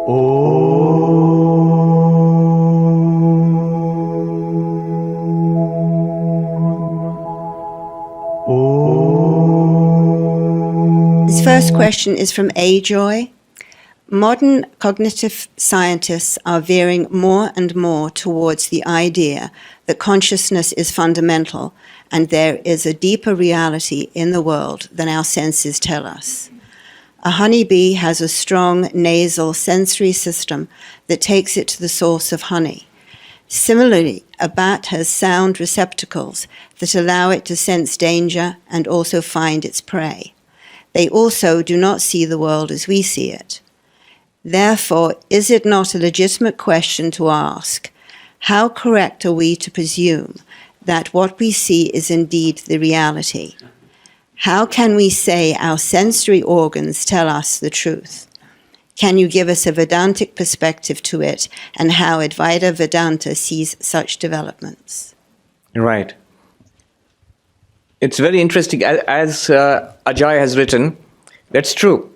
This first question is from A-Joy. Modern cognitive scientists are veering more and more towards the idea that consciousness is fundamental and there is a deeper reality in the world than our senses tell us. A honeybee has a strong nasal sensory system that takes it to the source of honey. Similarly, a bat has sound receptacles that allow it to sense danger and also find its prey. They also do not see the world as we see it. Therefore, is it not a legitimate question to ask, how correct are we to presume that what we see is indeed the reality? How can we say our sensory organs tell us the truth? Can you give us a Vedantic perspective to it and how Advaita Vedanta sees such developments? Right. It's very interesting. As Ajay has written, that's true.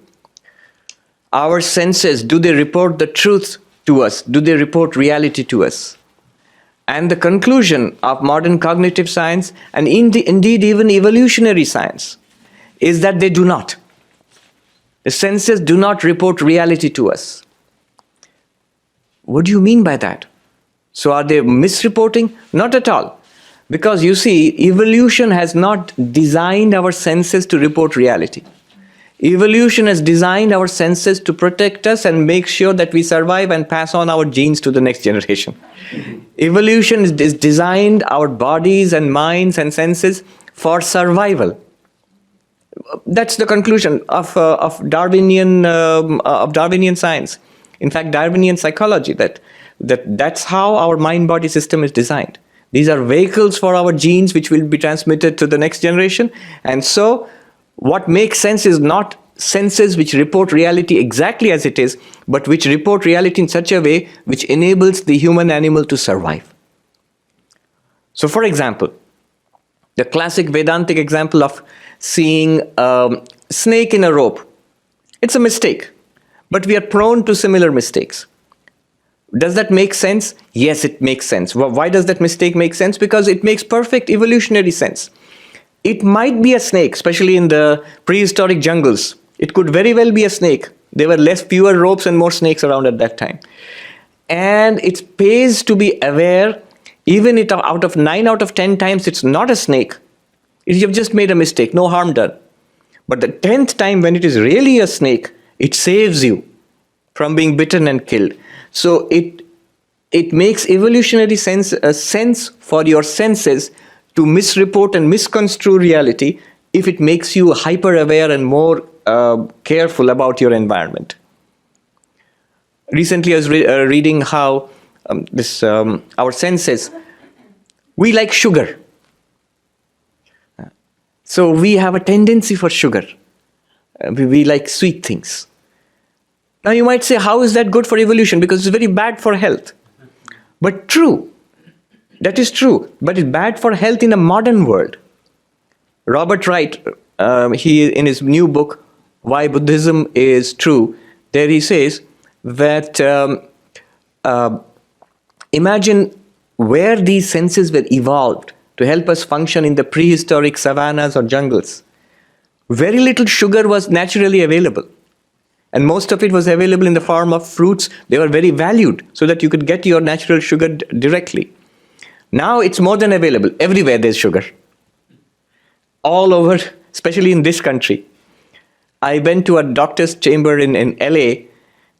Our senses, do they report the truth to us? Do they report reality to us? And the conclusion of modern cognitive science, and indeed even evolutionary science, is that they do not. The senses do not report reality to us. What do you mean by that? So are they misreporting? Not at all. Because you see, evolution has not designed our senses to report reality. Evolution has designed our senses to protect us and make sure that we survive and pass on our genes to the next generation. Evolution is designed our bodies and minds and senses for survival. That's the conclusion of Darwinian science. In fact, Darwinian psychology, that's how our mind-body system is designed. These are vehicles for our genes which will be transmitted to the next generation. And so what makes sense is not senses which report reality exactly as it is, but which report reality in such a way which enables the human animal to survive. So for example, the classic Vedantic example of seeing a snake in a rope, it's a mistake, but we are prone to similar mistakes. Does that make sense? Yes, it makes sense. Why does that mistake make sense? Because it makes perfect evolutionary sense. It might be a snake, especially in the prehistoric jungles. It could very well be a snake. There were fewer ropes and more snakes around at that time. And it pays to be aware, even if out of 9 out of 10 times it's not a snake. You've just made a mistake, no harm done. But the 10th time when it is really a snake, it saves you from being bitten and killed. So it makes evolutionary sense for your senses to misreport and misconstrue reality if it makes you hyper-aware and more careful about your environment. Recently I was reading how our senses, we like sugar. So we have a tendency for sugar. We like sweet things. Now you might say, how is that good for evolution? Because it's very bad for health. But true, that is true. But it's bad for health in a modern world. Robert Wright, he in his new book, Why Buddhism is True, there he says that imagine where these senses were evolved to help us function in the prehistoric savannas or jungles. Very little sugar was naturally available. And most of it was available in the form of fruits. They were very valued so that you could get your natural sugar directly. Now it's more than available. Everywhere there's sugar. All over, especially in this country. I went to a doctor's chamber in LA,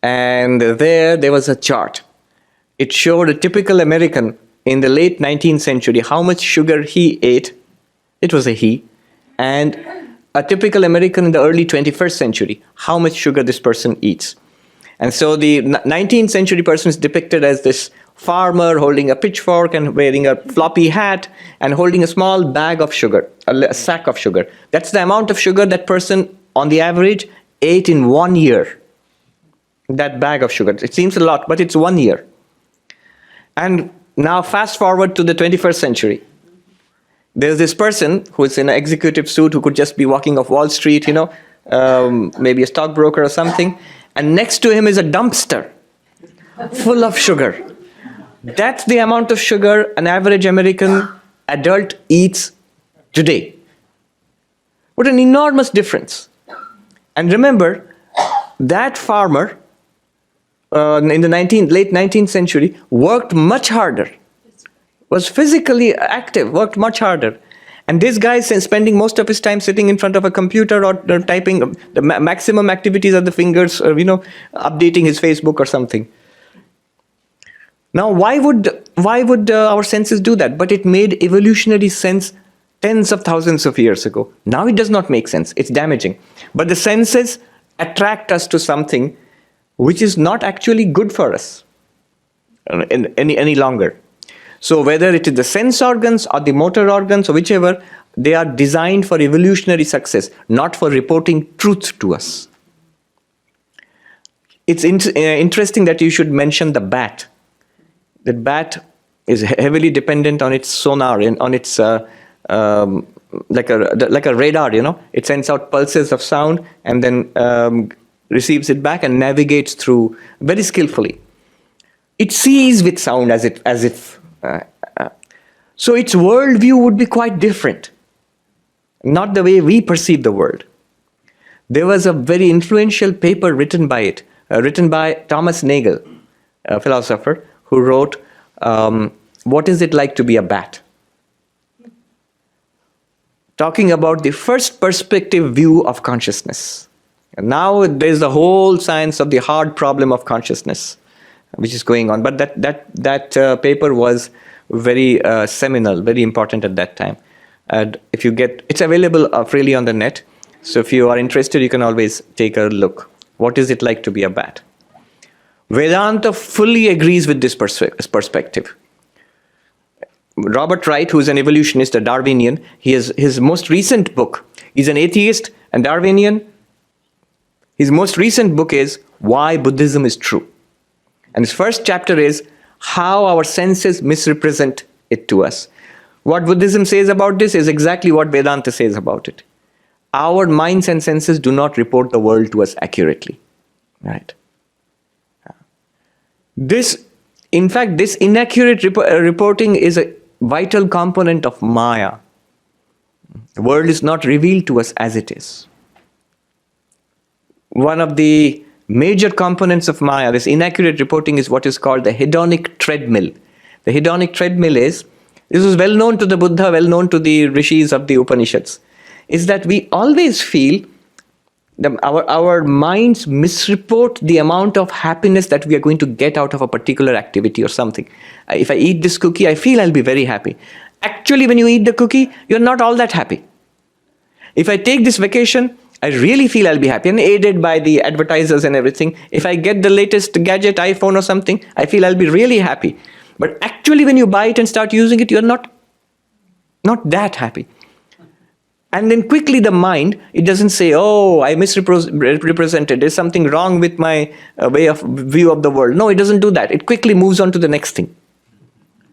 and there was a chart. It showed a typical American in the late 19th century, how much sugar he ate. It was a he. And a typical American in the early 21st century, how much sugar this person eats. And so the 19th century person is depicted as this farmer holding a pitchfork and wearing a floppy hat and holding a small bag of sugar, a sack of sugar. That's the amount of sugar that person, on the average, ate in 1 year. That bag of sugar. It seems a lot, but it's 1 year. And now fast forward to the 21st century. There's this person who's in an executive suit who could just be walking off Wall Street, maybe a stockbroker or something. And next to him is a dumpster full of sugar. That's the amount of sugar an average American adult eats today. What an enormous difference. And remember, that farmer in the late 19th century worked much harder, was physically active, worked much harder. And this guy is spending most of his time sitting in front of a computer or typing the maximum activities of the fingers, or, updating his Facebook or something. Now, why would our senses do that? But it made evolutionary sense tens of thousands of years ago. Now it does not make sense. It's damaging. But the senses attract us to something which is not actually good for us any longer. So whether it is the sense organs or the motor organs or whichever, they are designed for evolutionary success, not for reporting truth to us. It's interesting that you should mention the bat. The bat is heavily dependent on its sonar and on its like a radar. It sends out pulses of sound and then receives it back and navigates through very skillfully. It sees with sound as if. So its worldview would be quite different, not the way we perceive the world. There was a very influential paper written by Thomas Nagel, a philosopher, who wrote, What is it like to be a bat? Talking about the first perspective view of consciousness. And now there's the whole science of the hard problem of consciousness, which is going on. But that paper was very seminal, very important at that time. And it's available freely on the net. So if you are interested, you can always take a look. What is it like to be a bat? Vedanta fully agrees with this perspective. Robert Wright, who is an evolutionist, a Darwinian, his most recent book, he's an atheist and Darwinian. His most recent book is Why Buddhism is True. And his first chapter is how our senses misrepresent it to us. What Buddhism says about this is exactly what Vedanta says about it. Our minds and senses do not report the world to us accurately. Right? This inaccurate reporting is a vital component of Maya. The world is not revealed to us as it is. One of the major components of Maya, this inaccurate reporting, is what is called the hedonic treadmill. The hedonic treadmill this was well known to the Buddha, well known to the rishis of the Upanishads, is that we always feel our minds misreport the amount of happiness that we are going to get out of a particular activity or something. If I eat this cookie, I feel I'll be very happy. Actually, when you eat the cookie, you're not all that happy. If I take this vacation, I really feel I'll be happy, and aided by the advertisers and everything. If I get the latest gadget, iPhone or something, I feel I'll be really happy. But actually, when you buy it and start using it, you're not that happy. And then quickly the mind, it doesn't say, oh, I misrepresented, there's something wrong with my view of the world. No, it doesn't do that. It quickly moves on to the next thing,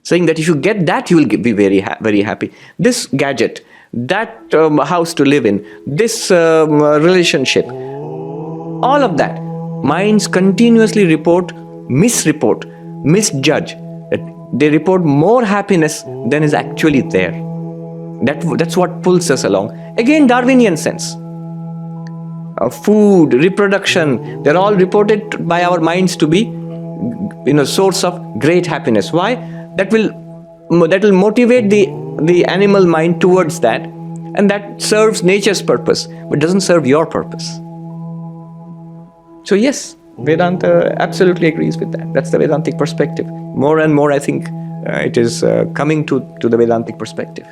saying that if you get that, you will be very happy. This gadget, that house to live in, this relationship, all of that, minds continuously misreport, misjudge. They report more happiness than is actually there. That's what pulls us along. Again, Darwinian sense. Food, reproduction, they're all reported by our minds to be, source of great happiness. Why? That will motivate the animal mind towards that, and that serves nature's purpose, but doesn't serve your purpose. So yes, Vedanta absolutely agrees with that. That's the Vedantic perspective. More and more, I think, it is coming to the Vedantic perspective.